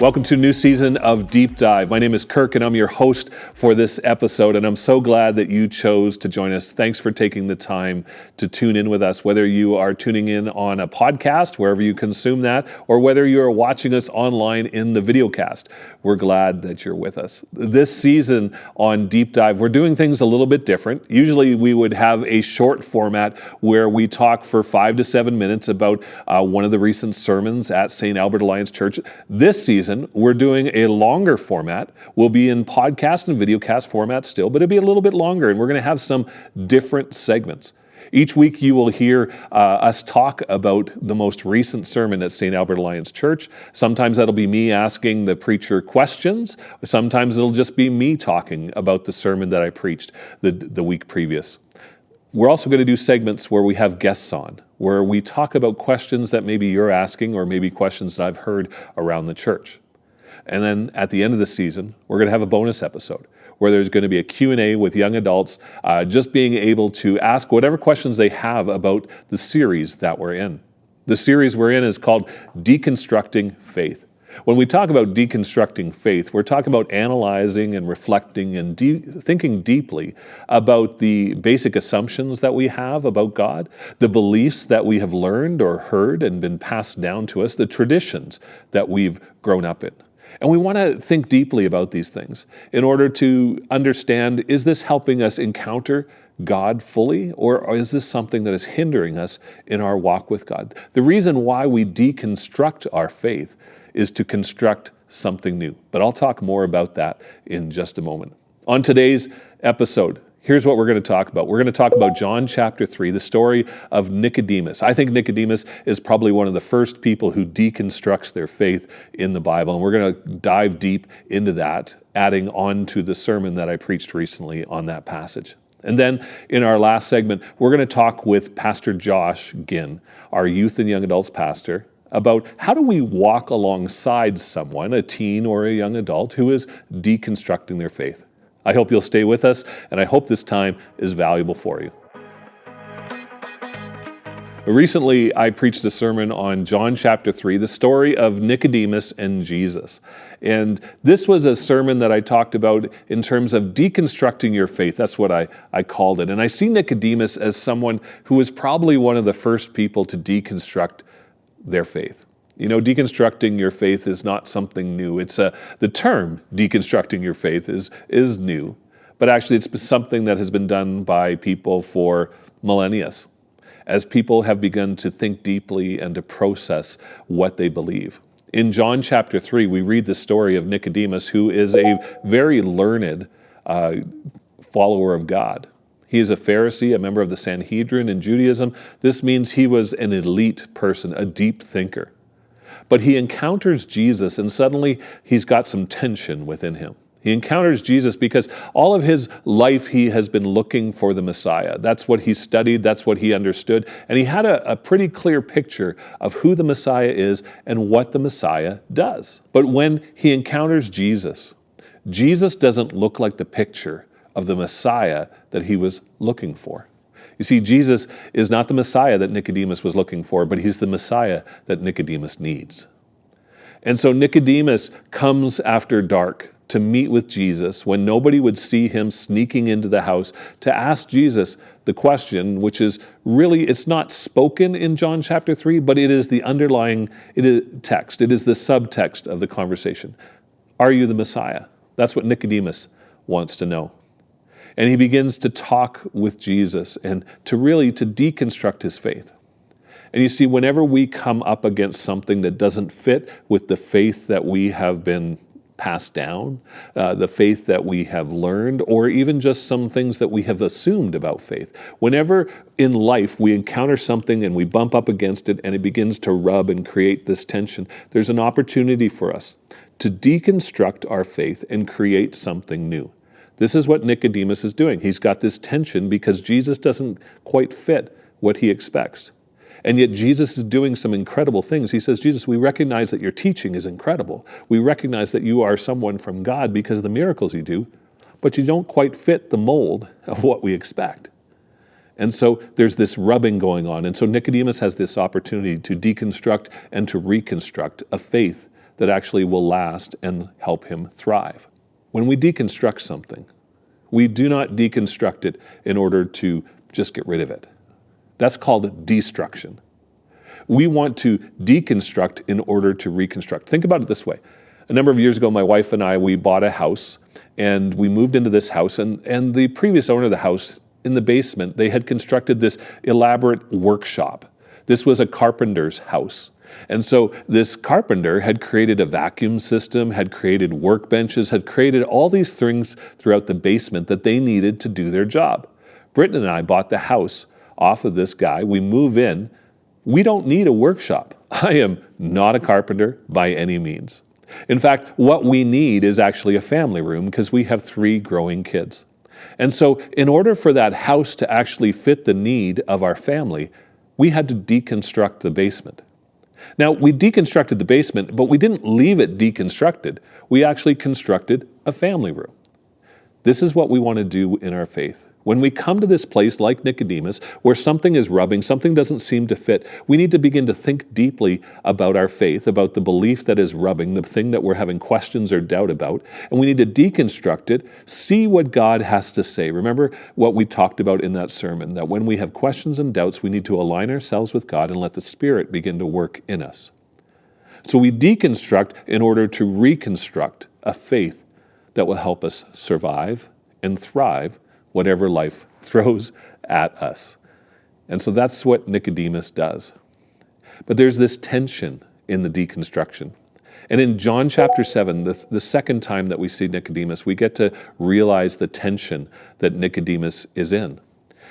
Welcome to a new season of Deep Dive. My name is Kirk and I'm your host for this episode, and I'm so glad that you chose to join us. Thanks for taking the time to tune in with us, whether you are tuning in on a podcast, wherever you consume that, or whether you are watching us online in the videocast. We're glad that you're with us. This season on Deep Dive, we're doing things a little bit different. Usually we would have a short format where we talk for 5 to 7 minutes about one of the recent sermons at St. Albert Alliance Church. This season, we're doing a longer format. We'll be in podcast and videocast format still, but it'll be a little bit longer, and we're going to have some different segments. Each week you will hear us talk about the most recent sermon at St. Albert Alliance Church. Sometimes that'll be me asking the preacher questions. Sometimes it'll just be me talking about the sermon that I preached the week previous. We're also going to do segments where we have guests on, where we talk about questions that maybe you're asking or maybe questions that I've heard around the church. And then at the end of the season, we're going to have a bonus episode where there's going to be a Q&A with young adults, just being able to ask whatever questions they have about the series that we're in. The series we're in is called Deconstructing Faith. When we talk about deconstructing faith, we're talking about analyzing and reflecting and thinking deeply about the basic assumptions that we have about God, the beliefs that we have learned or heard and been passed down to us, the traditions that we've grown up in. And we want to think deeply about these things in order to understand, is this helping us encounter God fully, or is this something that is hindering us in our walk with God? The reason why we deconstruct our faith is to construct something new. But I'll talk more about that in just a moment. On today's episode, here's what we're going to talk about. We're going to talk about John chapter 3, the story of Nicodemus. I think Nicodemus is probably one of the first people who deconstructs their faith in the Bible, and we're going to dive deep into that, adding on to the sermon that I preached recently on that passage. And then in our last segment, we're going to talk with Pastor Josh Ginn, our youth and young adults pastor, about how do we walk alongside someone, a teen or a young adult, who is deconstructing their faith. I hope you'll stay with us, and I hope this time is valuable for you. Recently, I preached a sermon on John chapter 3, the story of Nicodemus and Jesus. And this was a sermon that I talked about in terms of deconstructing your faith. That's what I called it. And I see Nicodemus as someone who was probably one of the first people to deconstruct their faith. You know, deconstructing your faith is not something new. It's the term deconstructing your faith is new, but actually it's something that has been done by people for millennia, as people have begun to think deeply and to process what they believe. In John chapter 3, we read the story of Nicodemus, who is a very learned follower of God. He is a Pharisee, a member of the Sanhedrin in Judaism. This means he was an elite person, a deep thinker. But he encounters Jesus, and suddenly he's got some tension within him. He encounters Jesus because all of his life he has been looking for the Messiah. That's what he studied, that's what he understood, and he had a pretty clear picture of who the Messiah is and what the Messiah does. But when he encounters Jesus, Jesus doesn't look like the picture of the Messiah that he was looking for. You see, Jesus is not the Messiah that Nicodemus was looking for, but he's the Messiah that Nicodemus needs. And so Nicodemus comes after dark to meet with Jesus when nobody would see him sneaking into the house to ask Jesus the question, which is really, it's not spoken in John chapter 3, but it is the underlying text. It is the subtext of the conversation. Are you the Messiah? That's what Nicodemus wants to know. And he begins to talk with Jesus and to deconstruct his faith. And you see, whenever we come up against something that doesn't fit with the faith that we have been passed down, the faith that we have learned, or even just some things that we have assumed about faith, whenever in life we encounter something and we bump up against it and it begins to rub and create this tension, there's an opportunity for us to deconstruct our faith and create something new. This is what Nicodemus is doing. He's got this tension because Jesus doesn't quite fit what he expects. And yet Jesus is doing some incredible things. He says, Jesus, we recognize that your teaching is incredible. We recognize that you are someone from God because of the miracles you do, but you don't quite fit the mold of what we expect. And so there's this rubbing going on. And so Nicodemus has this opportunity to deconstruct and to reconstruct a faith that actually will last and help him thrive. When we deconstruct something, we do not deconstruct it in order to just get rid of it. That's called destruction. We want to deconstruct in order to reconstruct. Think about it this way. A number of years ago, my wife and I, we bought a house, and we moved into this house, and the previous owner of the house, in the basement, they had constructed this elaborate workshop. This was a carpenter's house. And so this carpenter had created a vacuum system, had created workbenches, had created all these things throughout the basement that they needed to do their job. Britton and I bought the house off of this guy. We move in. We don't need a workshop. I am not a carpenter by any means. In fact, what we need is actually a family room because we have 3 growing kids. And so in order for that house to actually fit the need of our family, we had to deconstruct the basement. Now, we deconstructed the basement, but we didn't leave it deconstructed. We actually constructed a family room. This is what we want to do in our faith. When we come to this place like Nicodemus, where something is rubbing, something doesn't seem to fit, we need to begin to think deeply about our faith, about the belief that is rubbing, the thing that we're having questions or doubt about, and we need to deconstruct it, see what God has to say. Remember what we talked about in that sermon, that when we have questions and doubts, we need to align ourselves with God and let the Spirit begin to work in us. So we deconstruct in order to reconstruct a faith that will help us survive and thrive whatever life throws at us. And so that's what Nicodemus does. But there's this tension in the deconstruction. And in John chapter 7, the second time that we see Nicodemus, we get to realize the tension that Nicodemus is in.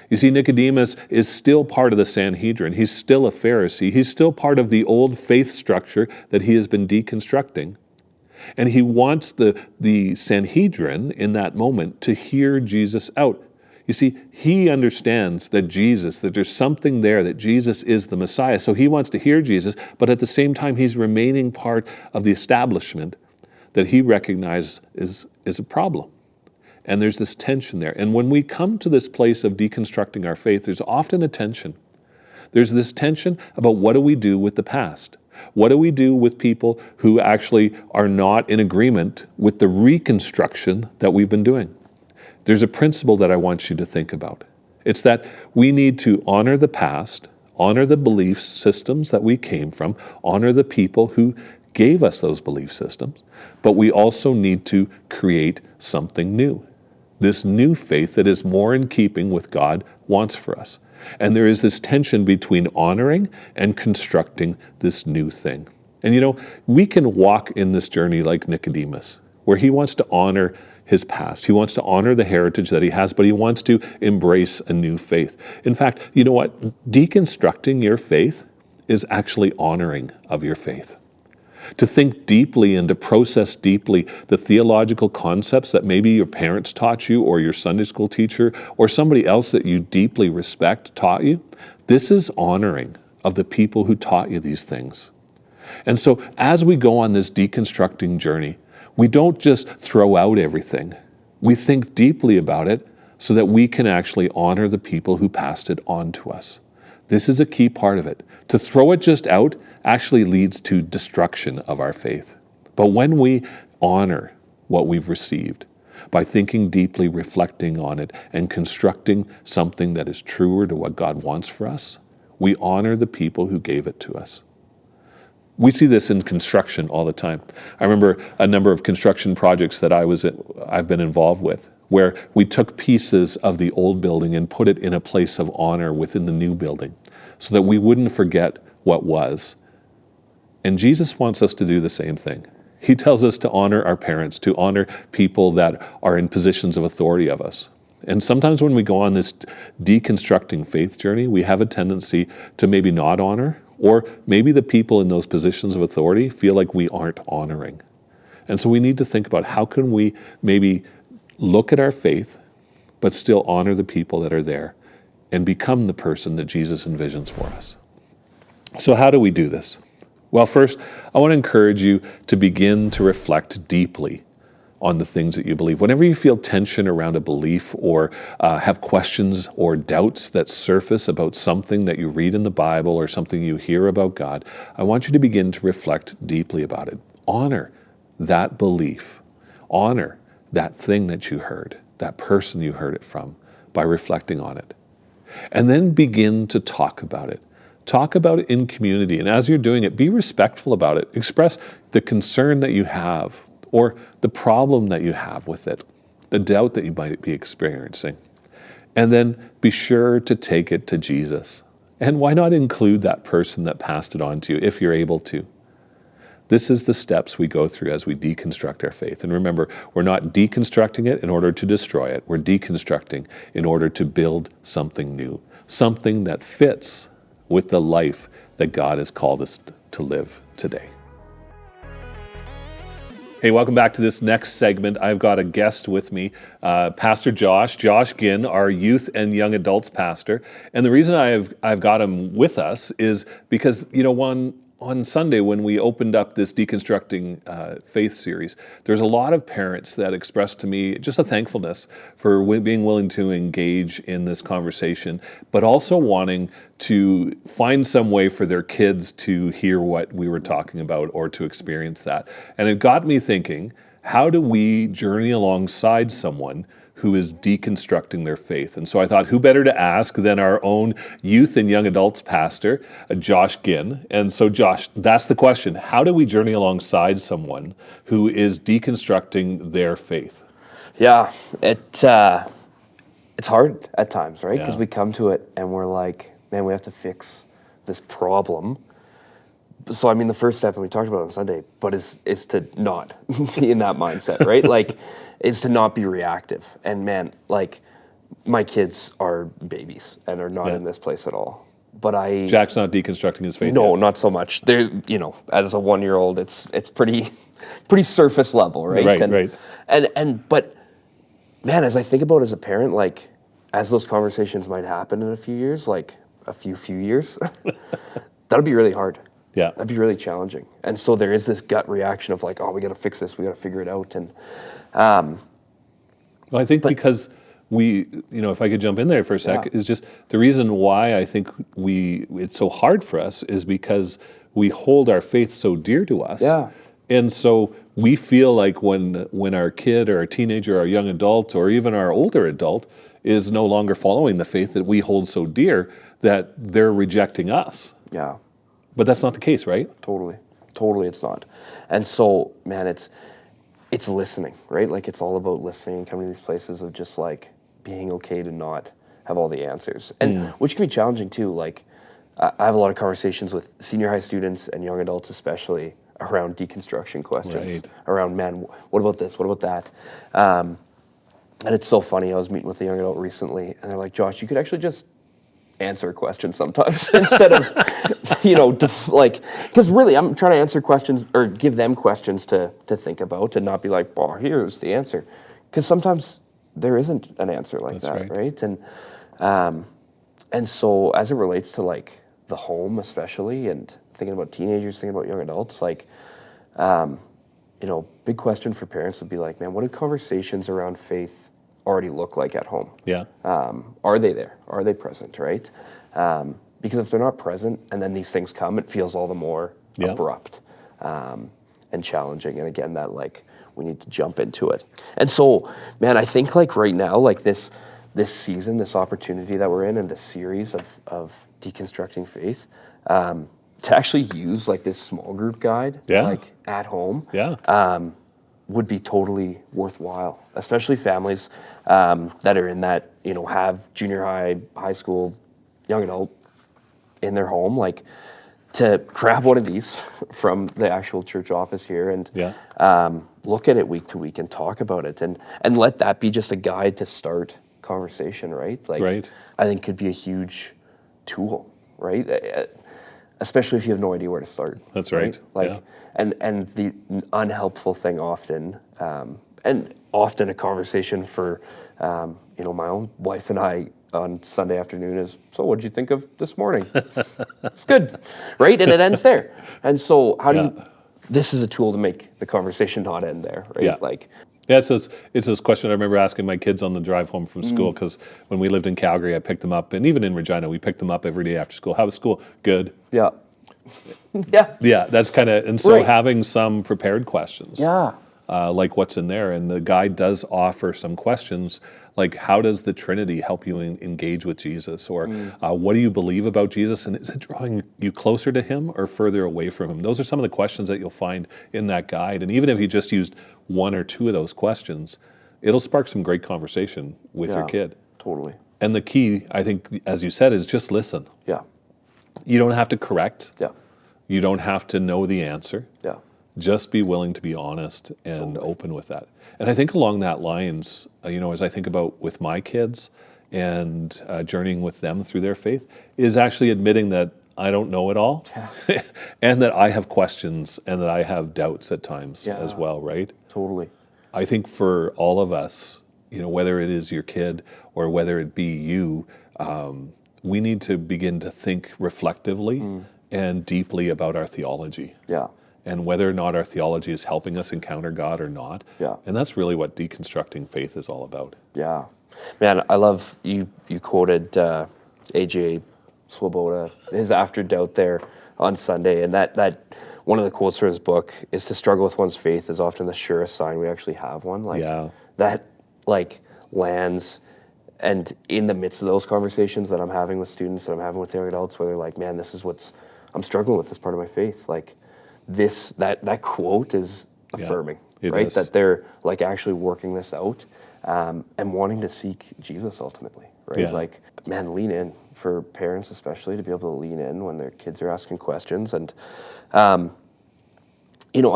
You see, Nicodemus is still part of the Sanhedrin. He's still a Pharisee. He's still part of the old faith structure that he has been deconstructing. And he wants the Sanhedrin in that moment to hear Jesus out. You see, he understands that there's something there, that Jesus is the Messiah. So he wants to hear Jesus, but at the same time, he's remaining part of the establishment that he recognizes is a problem. And there's this tension there. And when we come to this place of deconstructing our faith, there's often a tension. There's this tension about what do we do with the past? What do we do with people who actually are not in agreement with the reconstruction that we've been doing? There's a principle that I want you to think about. It's that we need to honor the past, honor the belief systems that we came from, honor the people who gave us those belief systems, but we also need to create something new. This new faith that is more in keeping with God wants for us. And there is this tension between honoring and constructing this new thing. And you know, we can walk in this journey like Nicodemus, where he wants to honor his past. He wants to honor the heritage that he has, but he wants to embrace a new faith. In fact, you know what? Deconstructing your faith is actually honoring of your faith. To think deeply and to process deeply the theological concepts that maybe your parents taught you or your Sunday school teacher or somebody else that you deeply respect taught you, this is honoring of the people who taught you these things. And so as we go on this deconstructing journey, we don't just throw out everything. We think deeply about it so that we can actually honor the people who passed it on to us. This is a key part of it. To throw it just out actually leads to destruction of our faith. But when we honor what we've received by thinking deeply, reflecting on it, and constructing something that is truer to what God wants for us, we honor the people who gave it to us. We see this in construction all the time. I remember a number of construction projects that I've been involved with, where we took pieces of the old building and put it in a place of honor within the new building so that we wouldn't forget what was. And Jesus wants us to do the same thing. He tells us to honor our parents, to honor people that are in positions of authority of us. And sometimes when we go on this deconstructing faith journey, we have a tendency to maybe not honor, or maybe the people in those positions of authority feel like we aren't honoring. And so we need to think about how can we maybe look at our faith, but still honor the people that are there and become the person that Jesus envisions for us. So how do we do this? Well, first, I want to encourage you to begin to reflect deeply on the things that you believe. Whenever you feel tension around a belief or have questions or doubts that surface about something that you read in the Bible or something you hear about God, I want you to begin to reflect deeply about it. honor that belief, honor that thing that you heard, that person you heard it from, by reflecting on it. And then begin to talk about it. Talk about it in community. And as you're doing it, be respectful about it. Express the concern that you have or the problem that you have with it, the doubt that you might be experiencing. And then be sure to take it to Jesus. And why not include that person that passed it on to you if you're able to? This is the steps we go through as we deconstruct our faith. And remember, we're not deconstructing it in order to destroy it. We're deconstructing in order to build something new, something that fits with the life that God has called us to live today. Hey, welcome back to this next segment. I've got a guest with me, Pastor Josh Ginn, our youth and young adults pastor. And the reason I've got him with us is because, on Sunday, when we opened up this Deconstructing Faith series, there's a lot of parents that expressed to me just a thankfulness for being willing to engage in this conversation, but also wanting to find some way for their kids to hear what we were talking about or to experience that. And it got me thinking, how do we journey alongside someone who is deconstructing their faith? And so I thought, who better to ask than our own youth and young adults pastor, Josh Ginn. And so Josh, that's the question. How do we journey alongside someone who is deconstructing their faith? Yeah, it's hard at times, right? Because Yeah. we come to it and we're like, man, we have to fix this problem. So, the first step, and we talked about it on Sunday, but is to not be in that mindset, right? Is to not be reactive. And man, my kids are babies and are not in this place at all. But Jack's not deconstructing his faith No, yet. not so much. They're, as a 1-year-old, it's pretty surface level, right? Right. But man, as I think about it as a parent, as those conversations might happen in a few years, a few years, that'll be really hard. Yeah. That'd be really challenging. And so there is this gut reaction of we got to fix this, we got to figure it out. And Well, I think because if I could jump in there for a sec, is just the reason why I think it's so hard for us is because we hold our faith so dear to us. Yeah. And so we feel like when our kid or our teenager or our young adult or even our older adult is no longer following the faith that we hold so dear, that they're rejecting us. yeah, But that's not the case, right? totally it's not. And so, man, it's listening, right? It's all about listening and coming to these places of just being okay to not have all the answers. And which can be challenging too. I have a lot of conversations with senior high students and young adults especially around deconstruction questions. Right. Around, man, what about this? What about that? And it's so funny. I was meeting with a young adult recently and they're like, Josh, you could actually just answer questions sometimes instead of, because really I'm trying to answer questions or give them questions to think about and not be like, well, here's the answer. Because sometimes there isn't an answer like that, right? And so as it relates to the home especially and thinking about teenagers, thinking about young adults, big question for parents would be man, what do conversations around faith already look like at home? Yeah. Are they there? Are they present, right? Because if they're not present and then these things come, it feels all the more abrupt and challenging. And again, that we need to jump into it. And so, man, I think right now, this season, this opportunity that we're in and this series of deconstructing faith, to actually use this small group guide, at home, would be totally worthwhile, especially families that are in that, have junior high school, young adult in their home, to grab one of these from the actual church office here and look at it week to week and talk about it and let that be just a guide to start conversation, right? I think could be a huge tool, right? Especially if you have no idea where to start. That's right. And the unhelpful thing often, and often a conversation for, my own wife and I on Sunday afternoon is, so what did you think of this morning? It's good, right? And it ends there. And so how do you, this is a tool to make the conversation not end there, right? Yeah, so it's this question I remember asking my kids on the drive home from school, because when we lived in Calgary, I picked them up, and even in Regina, we picked them up every day after school. How was school? Good. Yeah. Yeah. Yeah, that's kind of, and so Right. having some prepared questions. Yeah. Like what's in there. And the guide does offer some questions like, how does the Trinity help you engage with Jesus? Or what do you believe about Jesus? And is it drawing you closer to him or further away from him? Those are some of the questions that you'll find in that guide. And even if you just used one or two of those questions, it'll spark some great conversation with your kid. Totally. And the key, I think, as you said, is just listen. Yeah. You don't have to correct. Yeah. You don't have to know the answer. Yeah. Just be willing to be honest and open with that. And I think along that lines, as I think about with my kids and journeying with them through their faith, is actually admitting that I don't know it all, and that I have questions and that I have doubts at times as well, right? Totally. I think for all of us, whether it is your kid or whether it be you, we need to begin to think reflectively and deeply about our theology. Yeah. And whether or not our theology is helping us encounter God or not. Yeah. And that's really what deconstructing faith is all about. Yeah. Man, I love you quoted A.J. Swoboda, his After Doubt there on Sunday, and that one of the quotes from his book is, to struggle with one's faith is often the surest sign we actually have one. That lands, and in the midst of those conversations that I'm having with students, that I'm having with young adults, where they're like, man, this is I'm struggling with this part of my faith. That quote is affirming, right? Is. That they're actually working this out and wanting to seek Jesus ultimately, right? Yeah. Lean in, for parents especially, to be able to lean in when their kids are asking questions. And I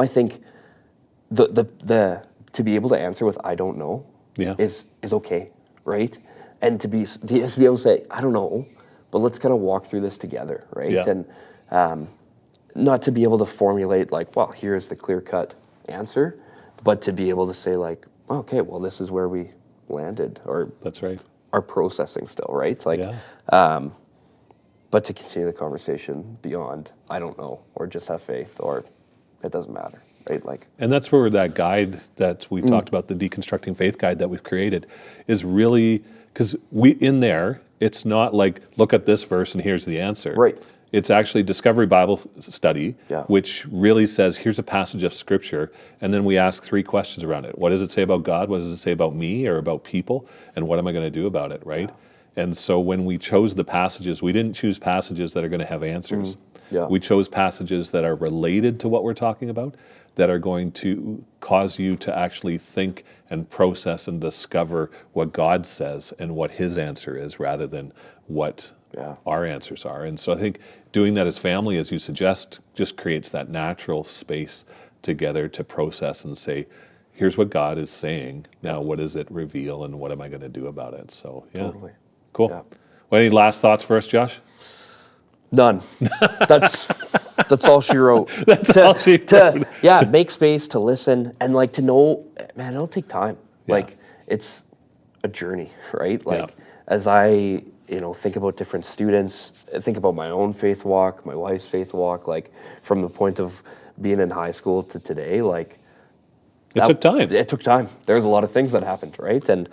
think the to be able to answer with "I don't know" is okay, right? And to be able to say "I don't know," but let's kind of walk through this together, right? Yeah. And not to be able to formulate well, here's the clear-cut answer, but to be able to say okay, well, this is where we landed, or that's right, are processing still, right? But to continue the conversation beyond I don't know, or just have faith, or it doesn't matter, right? And that's where that guide that we've talked about, the Deconstructing Faith guide that we've created, is really, because in there, it's not look at this verse and here's the answer. Right. It's actually Discovery Bible Study, which really says, here's a passage of Scripture, and then we ask 3 questions around it. What does it say about God? What does it say about me or about people? And what am I going to do about it, right? Yeah. And so when we chose the passages, we didn't choose passages that are going to have answers. We chose passages that are related to what we're talking about, that are going to cause you to actually think and process and discover what God says and what his answer is, rather than what our answers are. And so I think doing that as family, as you suggest, just creates that natural space together to process and say, here's what God is saying. Now, what does it reveal, and what am I going to do about it? So, Totally. Cool. Yeah. Well, any last thoughts for us, Josh? None. That's all she wrote. All she wrote. Make space to listen and to know, man, it'll take time. It's a journey, right? As I think about different students, think about my own faith walk, my wife's faith walk, from the point of being in high school to today, it took time. It took time. There's a lot of things that happened, right? And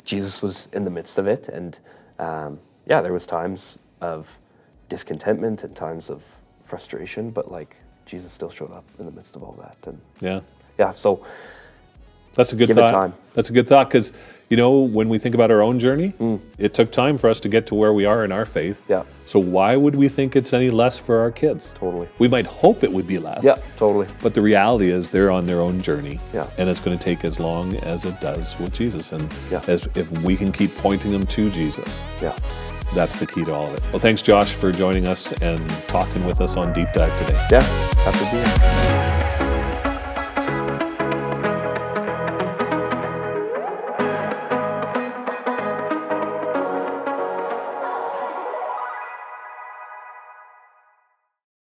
Jesus was in the midst of it, and there was times of discontentment and times of frustration, but Jesus still showed up in the midst of all that. And so that's a good give thought. it time. That's a good thought, because when we think about our own journey, it took time for us to get to where we are in our faith. Yeah. So why would we think it's any less for our kids? Totally. We might hope it would be less. Yeah, totally. But the reality is they're on their own journey. Yeah. And it's going to take as long as it does with Jesus. And Yeah. as if we can keep pointing them to Jesus, Yeah. that's the key to all of it. Well, thanks, Josh, for joining us and talking with us on Deep Dive today. Yeah. Happy to be here.